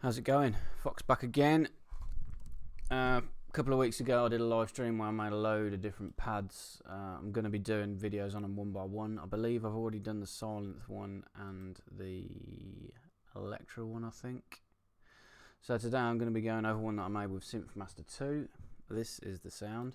How's it going? Fox back again. A couple of weeks ago I did a live stream where I made a load of different pads. I'm going to be doing videos on them one by one. I believe I've already done the silent one and the electro one, I think. So today I'm going to be going over one that I made with Synthmaster 2. This is the sound.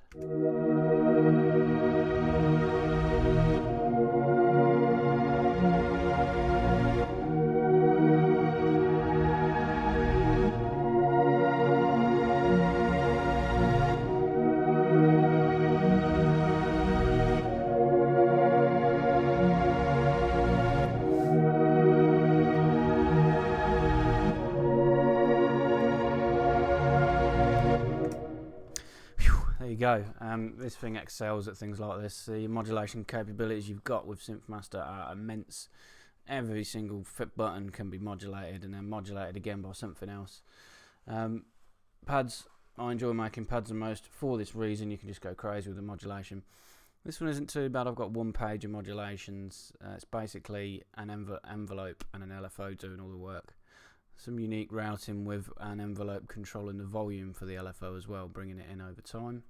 There you go. This thing excels at things like this. The modulation capabilities you've got with Synthmaster are immense. Every single button can be modulated and then modulated again by something else. Pads, I enjoy making pads the most for this reason. You can just go crazy with the modulation. This one isn't too bad. I've got one page of modulations. It's basically an envelope and an LFO doing all the work. Some unique routing with an envelope controlling the volume for the LFO as well, bringing it in over time.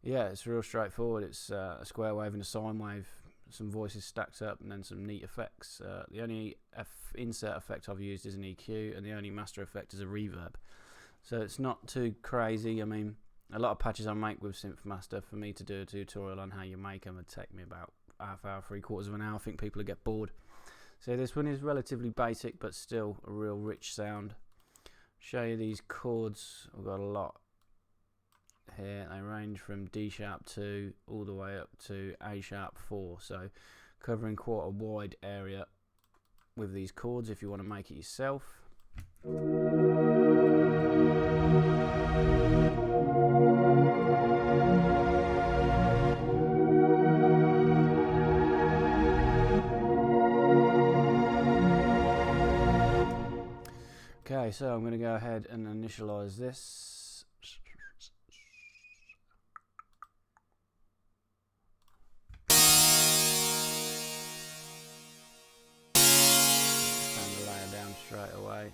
Yeah, it's real straightforward. It's a square wave and a sine wave, some voices stacked up, and then some neat effects. The only insert effect I've used is an EQ, and the only master effect is a reverb. So it's not too crazy. I mean, a lot of patches I make with Synthmaster, for me to do a tutorial on how you make them would take me about half hour, 3/4 of an hour. I think people would get bored. So this one is relatively basic, but still a real rich sound. Show you these chords. I've got a lot here. They range from D sharp 2 all the way up to A sharp 4. So covering quite a wide area with these chords if you want to make it yourself. Okay, so I'm going to go ahead and initialize this. Turn the layer down straight away.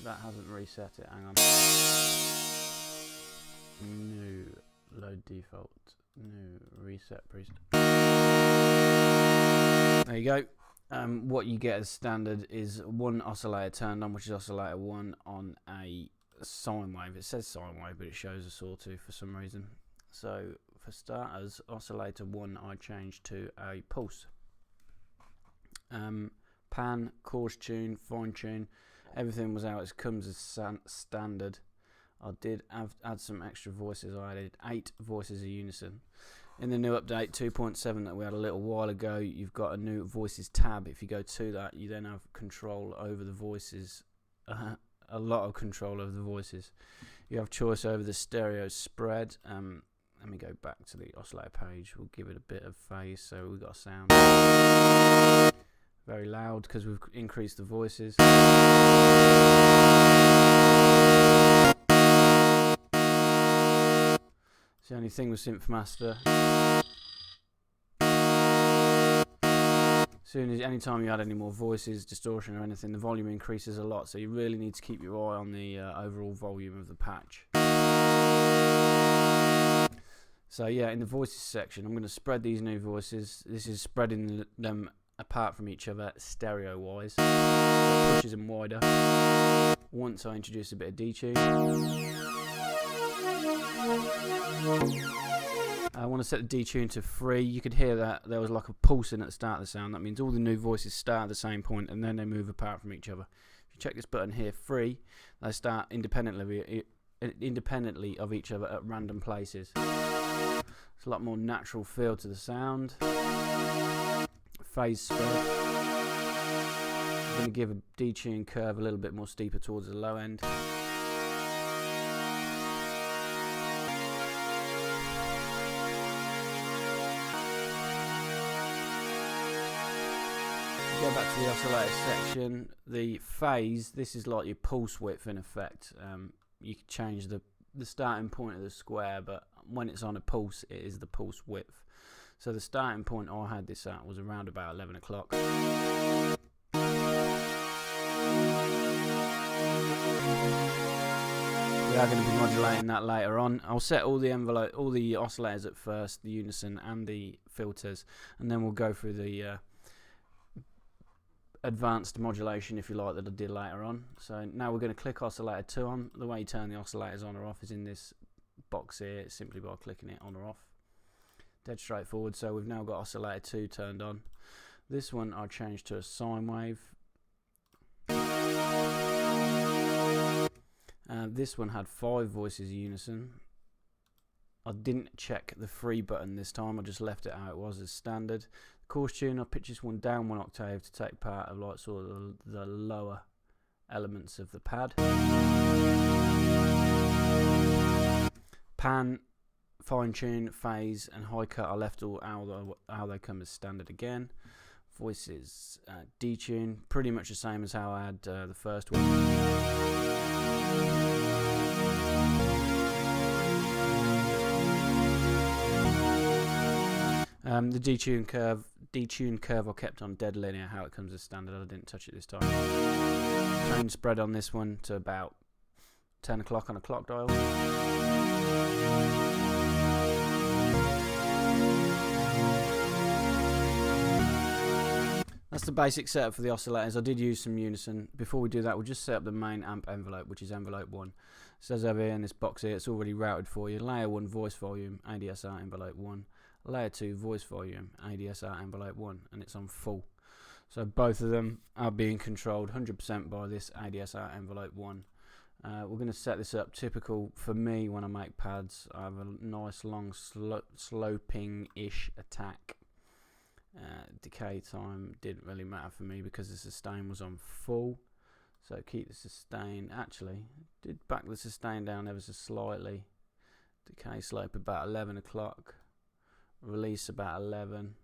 That hasn't reset it, hang on. New, load default, new, reset preset. There you go. What you get as standard is one oscillator turned on, which is oscillator 1 on a sine wave. It says sine wave, but it shows a sawtooth for some reason. So for starters, oscillator 1 I changed to a pulse. Pan, coarse tune, fine tune, everything was how it comes as standard. I did add some extra voices. I added 8 voices of unison. In the new update 2.7 that we had a little while ago, you've got a new voices tab. If you go to that, you then have control over the voices, a lot of control over the voices. You have choice over the stereo spread. Let me go back to the oscillator page. We'll give it a bit of phase, so we've got a sound. Very loud because we've increased the voices. The only thing with Synthmaster, anytime you add any more voices, distortion or anything, the volume increases a lot, so you really need to keep your eye on the overall volume of the patch. So yeah, in the voices section I'm going to spread these new voices. This is spreading them apart from each other stereo wise, so it pushes them wider. Once I introduce a bit of detune, I want to set the detune to 3. You could hear that there was like a pulsing at the start of the sound. That means all the new voices start at the same point and then they move apart from each other. If you check this button here, 3, they start independently of each other at random places. It's a lot more natural feel to the sound. Phase spread. I'm going to give a detune curve a little bit more steeper towards the low end. Go back to the oscillator section. The phase, this is like your pulse width in effect. You can change the starting point of the square, but when it's on a pulse, it is the pulse width. So the starting point I had this at was around about 11 o'clock. And We are going to be modulating that later on. I'll set all the oscillators at first, the unison and the filters, and then we'll go through the advanced modulation, if you like, that I did later on. So now we're going to click oscillator 2 on. The way you turn the oscillators on or off is in this box here, simply by clicking it on or off. Dead straightforward. So we've now got oscillator 2 turned on. This one I'll change to a sine wave. This one had 5 voices unison. I didn't check the free button this time, I just left it how it was as standard. Course tune, I pitched this one down 1 octave to take part of like sort of the lower elements of the pad. Pan, fine tune, phase and high cut I left all how they come as standard again. Voices, detune, pretty much the same as how I had the first one. The detune curve I kept on dead linear, how it comes as standard. I didn't touch it this time. Tone spread on this one to about 10 o'clock on a clock dial. That's the basic setup for the oscillators. I did use some unison. Before we do that, we'll just set up the main amp envelope, which is envelope 1. It says over here in this box here, it's already routed for you. Layer 1 voice volume, ADSR envelope 1. Layer 2 voice volume, ADSR envelope 1, and it's on full. So both of them are being controlled 100% by this ADSR envelope 1. We're going to set this up typical for me when I make pads. I have a nice long sloping-ish attack. Decay time didn't really matter for me because the sustain was on full. So keep the sustain, actually did back the sustain down ever so slightly. Decay slope about 11 o'clock. Release about 11.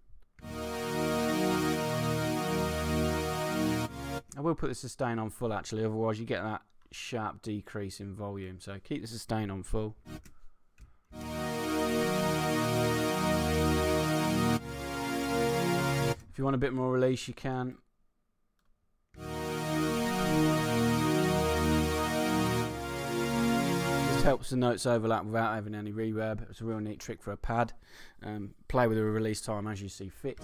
I will put the sustain on full actually, otherwise you get that sharp decrease in volume. So keep the sustain on full. If you want a bit more release, you can. This helps the notes overlap without having any reverb. It's a real neat trick for a pad. Play with the release time as you see fit.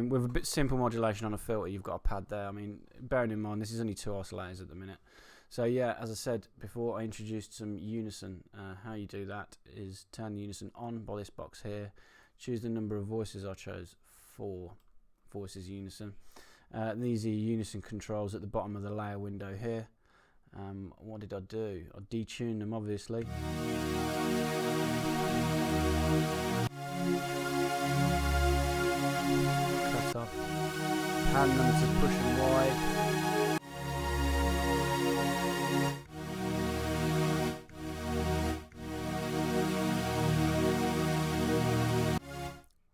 With a bit simple modulation on a filter, you've got a pad there. I mean, bearing in mind this is only 2 oscillators at the minute. So yeah, as I said before, I introduced some unison. How you do that is turn the unison on by this box here. Choose the number of voices. I chose 4 voices unison. These are unison controls at the bottom of the layer window here. What did I do? I detuned them obviously. Cut off. Pan them to push and wide.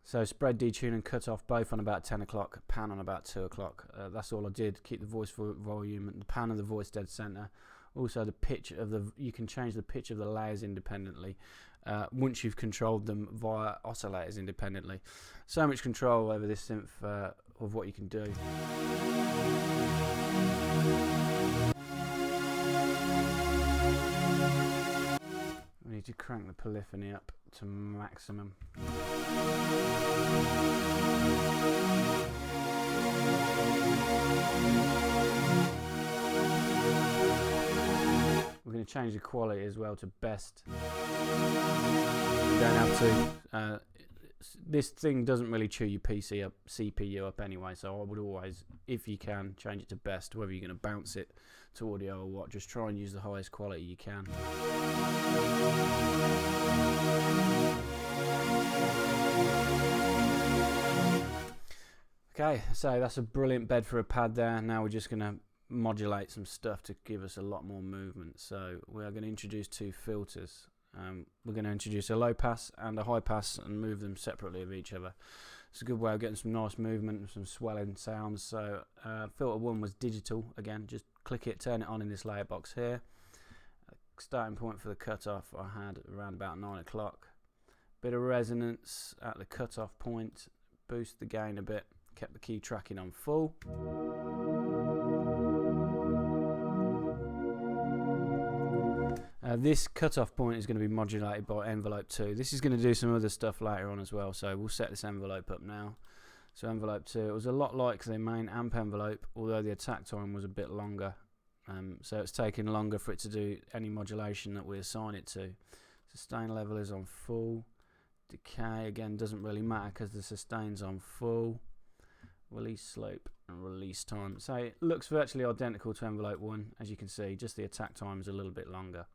So spread, detune and cut off both on about 10 o'clock, pan on about 2 o'clock. That's all I did. Keep the voice volume and the pan of the voice dead center. Also the pitch of you can change the pitch of the layers independently once you've controlled them via oscillators independently. So much control over this synth of what you can do. We need to crank the polyphony up to maximum. We're going to change the quality as well to best. You don't have to. This thing doesn't really chew your CPU up anyway, so I would always, if you can, change it to best, whether you're going to bounce it to audio or what. Just try and use the highest quality you can. Okay, so that's a brilliant bed for a pad there. Now we're just going to modulate some stuff to give us a lot more movement. So we are going to introduce 2 filters. We're going to introduce a low pass and a high pass and move them separately of each other. It's a good way of getting some nice movement and some swelling sounds. So filter 1 was digital. Again, just click it, turn it on in this layer box here. Starting point for the cutoff I had around about 9 o'clock. Bit of resonance at the cutoff point, boost the gain a bit, kept the key tracking on full. This cutoff point is going to be modulated by envelope 2. This is going to do some other stuff later on as well, so we'll set this envelope up now. So envelope 2, it was a lot like the main amp envelope, although the attack time was a bit longer. So it's taking longer for it to do any modulation that we assign it to. Sustain level is on full. Decay, again, doesn't really matter because the sustain's on full. Release slope and release time. So it looks virtually identical to envelope 1, as you can see, just the attack time is a little bit longer.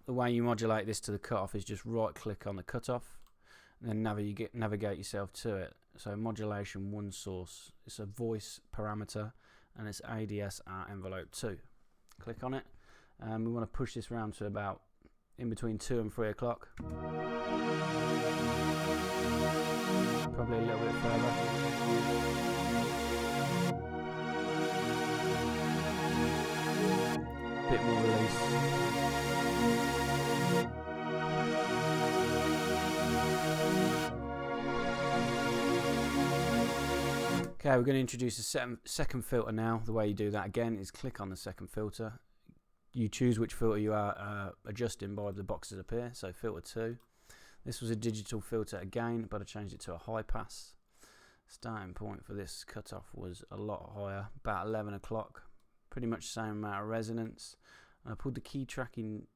The way you modulate this to the cutoff is just right click on the cutoff and then navigate yourself to it. So modulation 1 source, it's a voice parameter and it's ADSR envelope 2. Click on it. We want to push this round to about in between 2 and 3 o'clock. Probably a little bit further. Bit more release. Okay, we're going to introduce a second filter now. The way you do that again is click on the second filter. You choose which filter you are adjusting by the boxes appear. So filter 2. This was a digital filter again, but I changed it to a high pass. Starting point for this cutoff was a lot higher, about 11 o'clock. Pretty much the same amount of resonance. I pulled the key tracking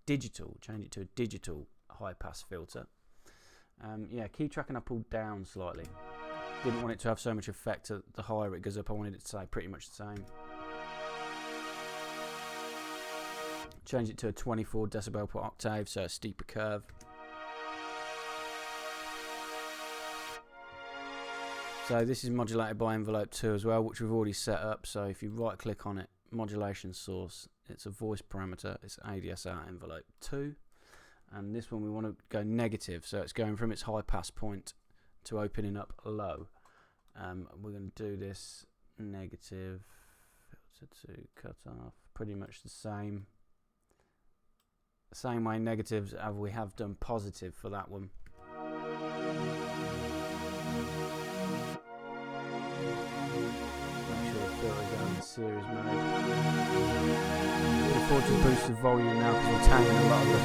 digital, changed it to a digital high pass filter. Yeah, key tracking I pulled down slightly. Didn't want it to have so much effect. The higher it goes up, I wanted it to stay pretty much the same. Change it to a 24 decibel per octave, so a steeper curve. So this is modulated by envelope 2 as well, which we've already set up. So if you right click on it, modulation source, it's a voice parameter, it's ADSR envelope 2. And this one we want to go negative, so it's going from its high pass point to opening up low. We're going to do this negative, filter to cut off, pretty much the same way negatives as we have done positive for that one. Make sure the filter goes in series mode. We can afford to boost the volume now because we're tangling a lot of the.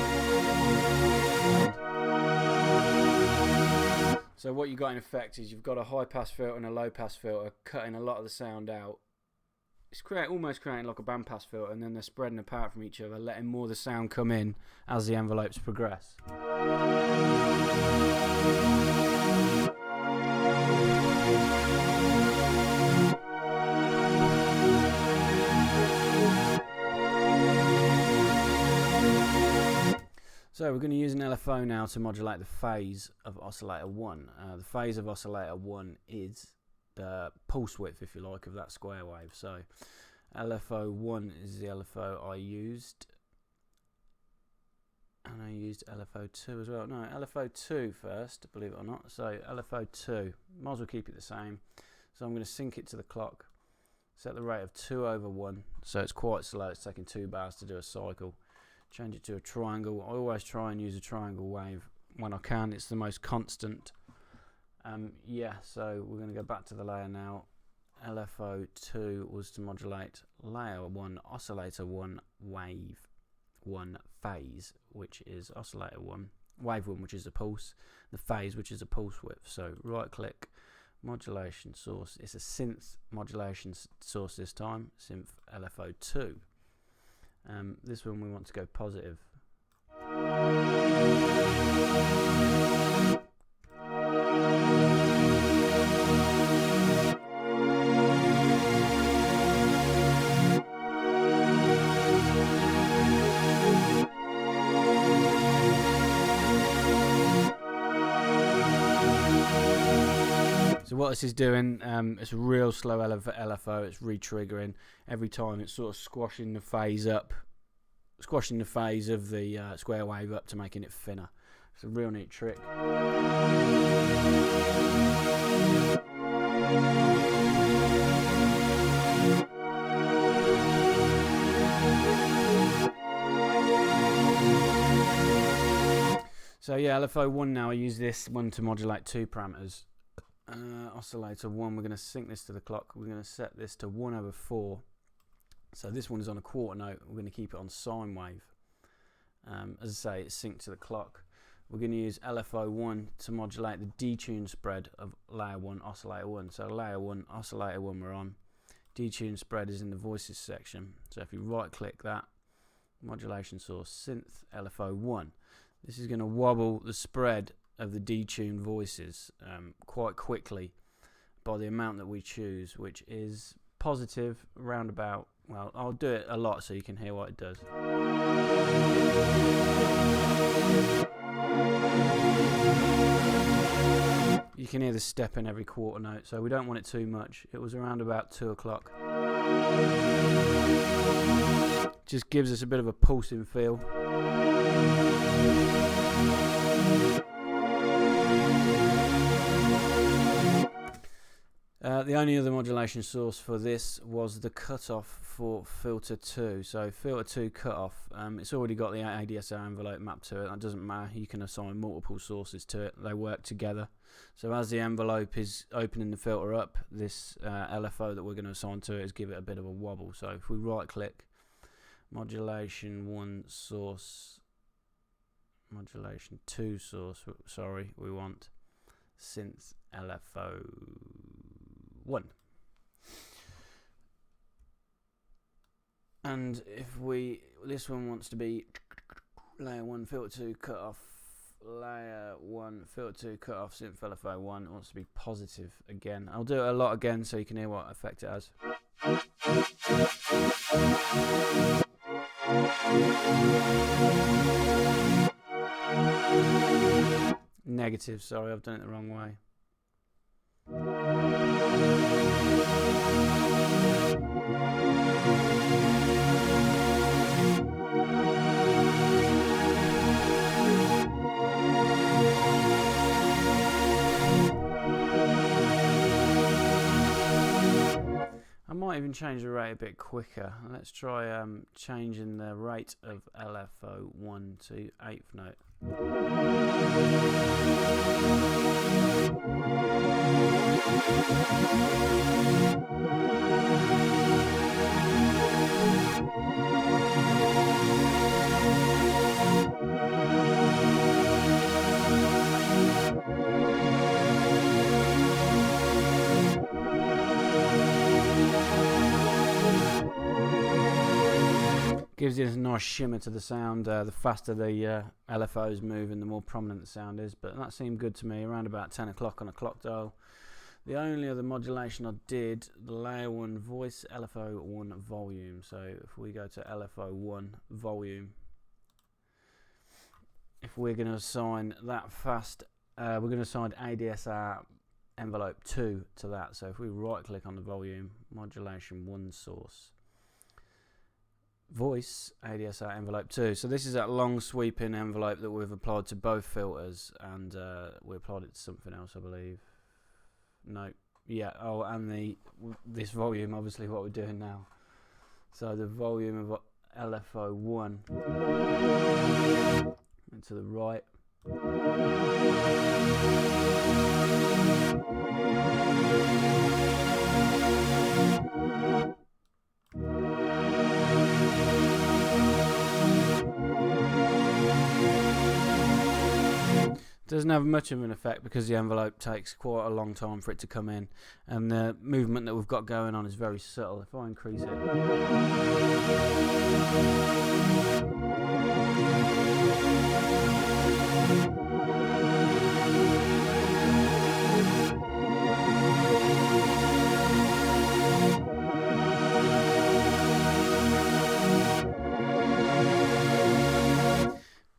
So what you got in effect is you've got a high pass filter and a low pass filter cutting a lot of the sound out. It's almost creating like a band pass filter, and then they're spreading apart from each other, letting more of the sound come in as the envelopes progress. So we're going to use an LFO now to modulate the phase of oscillator 1. The phase of oscillator 1 is the pulse width, if you like, of that square wave. So LFO 1 is the LFO I used, and I used LFO 2 as well. No, LFO 2 first, believe it or not. So LFO 2, might as well keep it the same. So I'm going to sync it to the clock, set the rate of 2/1, so it's quite slow, it's taking 2 bars to do a cycle. Change it to a triangle. I always try and use a triangle wave when I can, it's the most constant. Yeah, so we're going to go back to the layer now. LFO 2 was to modulate layer 1, oscillator 1, wave 1, phase, which is oscillator 1, wave 1, which is a pulse, the phase, which is a pulse width. So right click, modulation source. It's a synth modulation source this time, synth LFO 2. This one we want to go positive. So what this is doing, it's a real slow LFO, it's re-triggering. Every time it's sort of squashing the phase up, squashing the phase of the square wave up to making it thinner. It's a real neat trick. So So yeah, LFO1 now, I use this one to modulate 2 parameters. Oscillator 1, we're going to sync this to the clock. We're going to set this to 1/4. So this one is on a quarter note. We're going to keep it on sine wave. As I say, it's synced to the clock. We're going to use LFO1 to modulate the detune spread of layer 1, oscillator 1. So layer 1, oscillator 1 we're on. Detune spread is in the voices section. So if you right click that, modulation source, synth LFO1. This is going to wobble the spread of the detuned voices quite quickly by the amount that we choose, which is positive around about, well, I'll do it a lot so you can hear what it does. You can hear the step in every quarter note, so we don't want it too much. It was around about 2 o'clock. Just gives us a bit of a pulsing feel. The only other modulation source for this was the cutoff for filter 2. So filter 2 cutoff, it's already got the ADSR envelope mapped to it. That doesn't matter. You can assign multiple sources to it. They work together. So as the envelope is opening the filter up, this LFO that we're going to assign to it is give it a bit of a wobble. So if we right click, modulation 1 source, modulation 2 source, sorry, we want synth LFO 1. And if this one wants to be layer 1 filter 2 cut off, layer 1 filter 2 cut off, synth LFO 1, it wants to be positive again. I'll do it a lot again so you can hear what effect it has. Negative, sorry, I've done it the wrong way. I might even change the rate a bit quicker. Let's try changing the rate of LFO1 to 8th note. Gives you a nice shimmer to the sound. The faster the LFOs move and the more prominent the sound is, but that seemed good to me around about 10 o'clock on a clock dial. The only other modulation I did, the layer 1 voice LFO1 volume. So if we go to LFO1 volume, if we're going to assign that fast, we're going to assign ADSR envelope 2 to that. So if we right click on the volume, modulation 1 source, voice ADSR envelope 2. So this is that long sweeping envelope that we've applied to both filters, and we applied it to something else, I believe. No, yeah. Oh, and this volume, obviously, what we're doing now. So the volume of LFO1 and to the right. Doesn't have much of an effect because the envelope takes quite a long time for it to come in, and the movement that we've got going on is very subtle. If I increase it,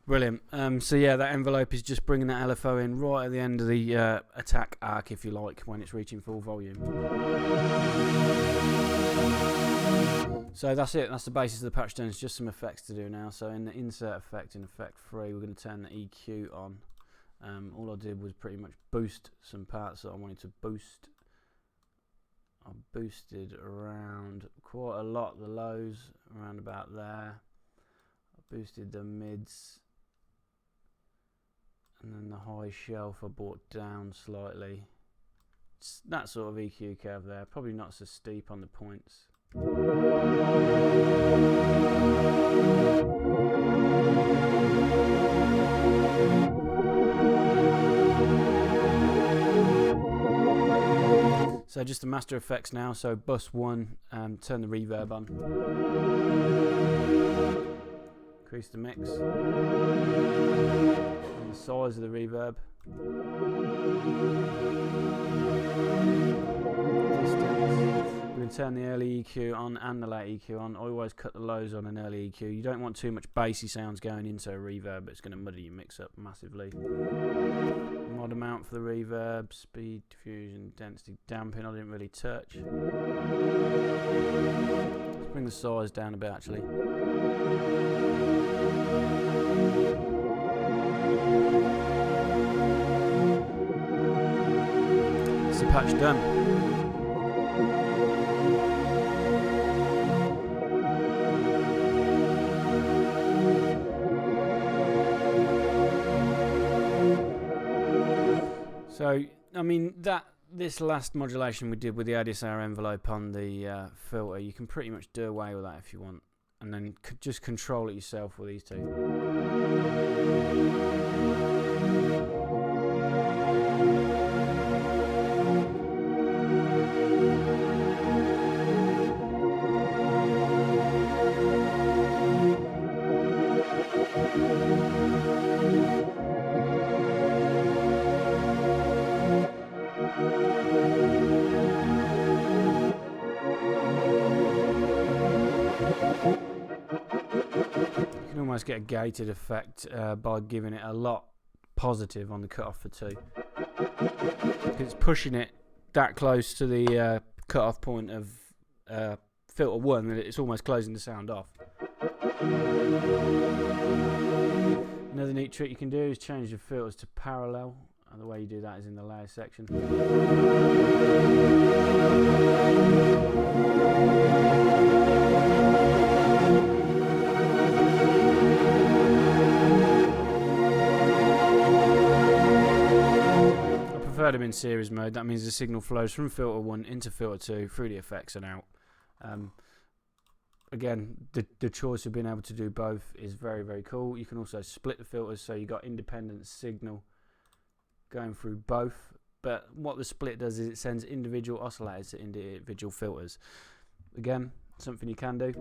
brilliant. So yeah, that envelope is just bringing that LFO in right at the end of the attack arc, if you like, when it's reaching full volume. So that's it. That's the basis of the patch done. It's just some effects to do now. So in the insert effect, in effect 3, we're going to turn the EQ on. All I did was pretty much boost some parts that I wanted to boost. I boosted around quite a lot the lows, around about there. I boosted the mids And then the high shelf I brought down slightly. It's that sort of EQ curve there, probably not so steep on the points. So just the master effects now, so bus 1, turn the reverb on. Increase the mix. And the size of the reverb. We can turn the early EQ on and the late EQ on. I always cut the lows on an early EQ. You don't want too much bassy sounds going into a reverb, it's going to muddy your mix up massively. Mod amount for the reverb, speed, diffusion, density, damping, I didn't really touch. Let's bring the size down a bit actually. It's the patch done. So, I mean, this last modulation we did with the ADSR envelope on the filter, you can pretty much do away with that if you want, and then just control it yourself with these two. You can almost get a gated effect by giving it a lot positive on the cutoff for 2. Because it's pushing it that close to the cutoff point of filter 1 that it's almost closing the sound off. Another neat trick you can do is change the filters to parallel, and the way you do that is in the layer section. I prefer them in series mode. That means the signal flows from filter 1 into filter 2 through the effects and out. Again, the choice of being able to do both is very, very cool. You can also split the filters, so you've got independent signal going through both. But what the split does is it sends individual oscillators to individual filters. Again, something you can do.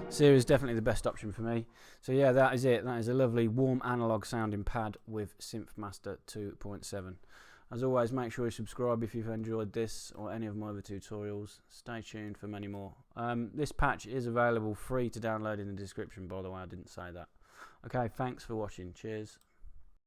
Series is definitely the best option for me. So yeah, that is it. That is a lovely warm analog sounding pad with Synthmaster 2.7. As always, make sure you subscribe if you've enjoyed this or any of my other tutorials. Stay tuned for many more. This patch is available free to download in the description, by the way, I didn't say that. Okay, thanks for watching. Cheers.